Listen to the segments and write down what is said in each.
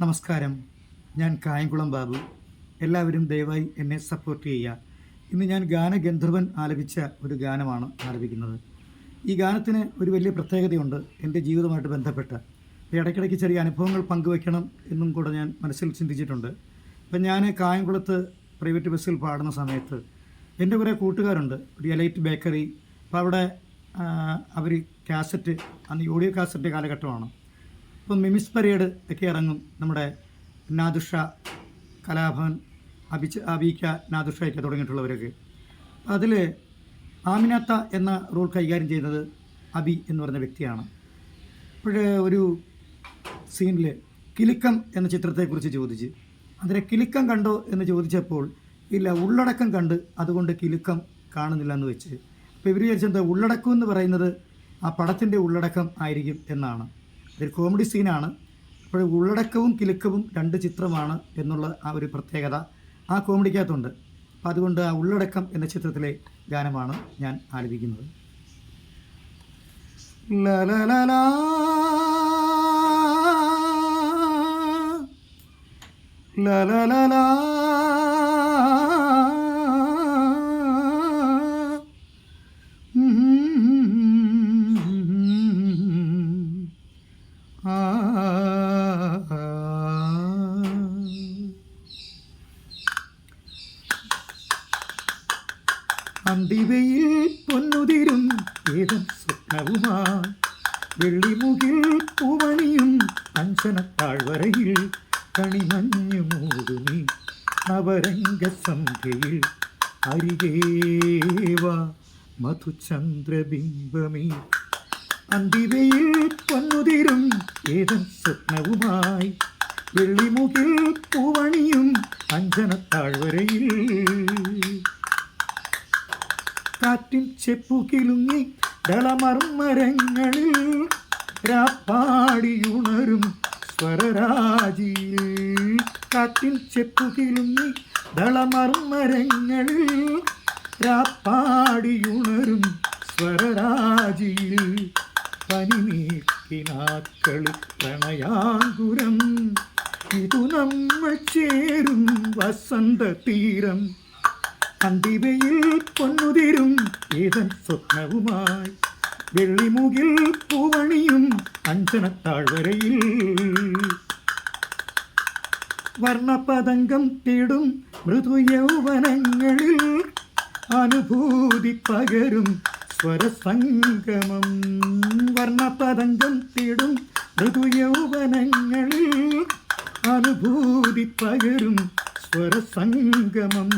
നമസ്കാരം, ഞാൻ കായംകുളം ബാബു. എല്ലാവരും ദയവായി എന്നെ സപ്പോർട്ട് ചെയ്യുക. ഇന്ന് ഞാൻ ഗാനഗന്ധർവൻ ആലപിച്ച ഒരു ഗാനമാണ് ആലപിക്കുന്നത്. ഈ ഗാനത്തിന് ഒരു വലിയ പ്രത്യേകതയുണ്ട് എൻ്റെ ജീവിതവുമായിട്ട് ബന്ധപ്പെട്ട്. ഇടയ്ക്കിടയ്ക്ക് ചെറിയ അനുഭവങ്ങൾ പങ്കുവയ്ക്കണം എന്നും കൂടെ ഞാൻ മനസ്സിൽ ചിന്തിച്ചിട്ടുണ്ട്. അപ്പം ഞാൻ കായംകുളത്ത് പ്രൈവറ്റ് ബസ്സിൽ പാടുന്ന സമയത്ത് എൻ്റെ കുറേ കൂട്ടുകാരുണ്ട്, ഒരു എലൈറ്റ് ബേക്കറി. അപ്പോൾ അവിടെ അവർ കാസറ്റ്, അന്ന് ഓഡിയോ കാസറ്റ് കാലഘട്ടമാണ്. ഇപ്പം മിമിസ് പരേഡ് ഒക്കെ ഇറങ്ങും. നമ്മുടെ നാദുഷ, കലാഭവൻ, അബീക്ക, നാദുഷയൊക്കെ തുടങ്ങിയിട്ടുള്ളവരൊക്കെ. അതിൽ ആമിനാത്ത എന്ന റോൾ കൈകാര്യം ചെയ്യുന്നത് അബി എന്ന് പറഞ്ഞ വ്യക്തിയാണ്. അപ്പോൾ ഒരു സീനിൽ കിലുക്കം എന്ന ചിത്രത്തെക്കുറിച്ച് ചോദിച്ച്, അതിനെ കിലുക്കം കണ്ടോ എന്ന് ചോദിച്ചപ്പോൾ ഇല്ല, ഉള്ളടക്കം കണ്ട്, അതുകൊണ്ട് കിലുക്കം കാണുന്നില്ല എന്ന് വെച്ച്. അപ്പോൾ ഇവർ വിചാരിച്ചത് ഉള്ളടക്കം എന്ന് പറയുന്നത് ആ പടത്തിൻ്റെ ഉള്ളടക്കം ആയിരിക്കും എന്നാണ്. ഇതൊരു കോമഡി സീനാണ്. അപ്പോൾ ഉള്ളടക്കവും കിലുക്കവും രണ്ട് ചിത്രമാണ് എന്നുള്ള ആ ഒരു പ്രത്യേകത ആ കോമഡിക്കകത്തുണ്ട്. അപ്പോൾ അതുകൊണ്ട് ആ ഉള്ളടക്കം എന്ന ചിത്രത്തിലെ ഗാനമാണ് ഞാൻ ആലപിക്കുന്നത്. ലലലലാ ലലലലാ അന്തിവയിൽ പൊന്നുതിരും ഏതം സ്വപ്നവുമായി വെള്ളിമുകിൽ പൂവണിയും അഞ്ചനത്താഴ്വരയിൽ കണിമഞ്ഞു മൂടുമീ നവരംഗസന്ധ്യയിൽ അരികേവാ മധുചന്ദ്രബിംബമേ. അന്തിവയിൽ പൊന്നുതിരും ഏതം സ്വപ്നവുമായി വെള്ളിമുകിൽ പൂവണിയും അഞ്ചനത്താഴ്വരയുണരും കാറ്റിൻ ചെപ്പുകിലുങ്ങി ദളമർമരങ്ങളിൽ രാപ്പാടിയുണരും സ്വരരാജിയിൽ. കാറ്റിൻ ചെപ്പുകിലുങ്ങി ദളമർമരങ്ങളിൽ രാപ്പാടിയുണരും സ്വരരാജിയിൽ. പനിനീക്കിനാക്കളിൽ പ്രണയാങ്കുരം, ഇതു നമ്മൾ ചേരും വസന്തതീരം. അന്തിവയിൽ പൊന്നുതിരും ഏതൻ സ്വപ്നവുമായി വെള്ളിമുകിൽ പൂവണിയും അഞ്ചനത്താഴ്വരയിൽ. വർണ്ണപതംഗം തേടും മൃദുയൗവനങ്ങളിൽ അനുഭൂതി പകരും സ്വരസംഗമം. വർണ്ണപതംഗം തേടും മൃദുയൗവനങ്ങളിൽ അനുഭൂതി പകരും സ്വരസംഗമം.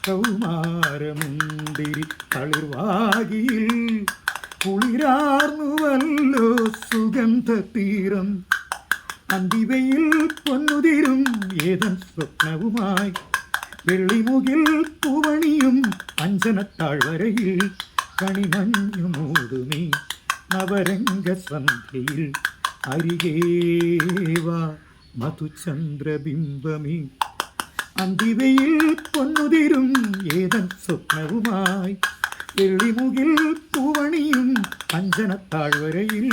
കൗമാരമുന്തിരി തളിർവാകിയിൽ കുളിരാർന്നുവല്ലോ സുഗന്ധതീരം. അന്തിവയിൽ പൊന്നുതിരും ഏതൻ സ്വപ്നവുമായി വെള്ളിമുകിൽ പൂവണിയും അഞ്ചനത്താഴ്വരയിൽ കണിമഞ്ഞു മൂടുമീ നവരംഗസന്ധ്യയിൽ അരികേവാ മധുചന്ദ്രബിംബമേ. അന്തിവയിൽ പൊന്നുതിരും ഏതൻ സ്വപ്നവുമായി വെള്ളിമുകിൽ പൂവണിയും അഞ്ചനത്താഴ്വരയിൽ.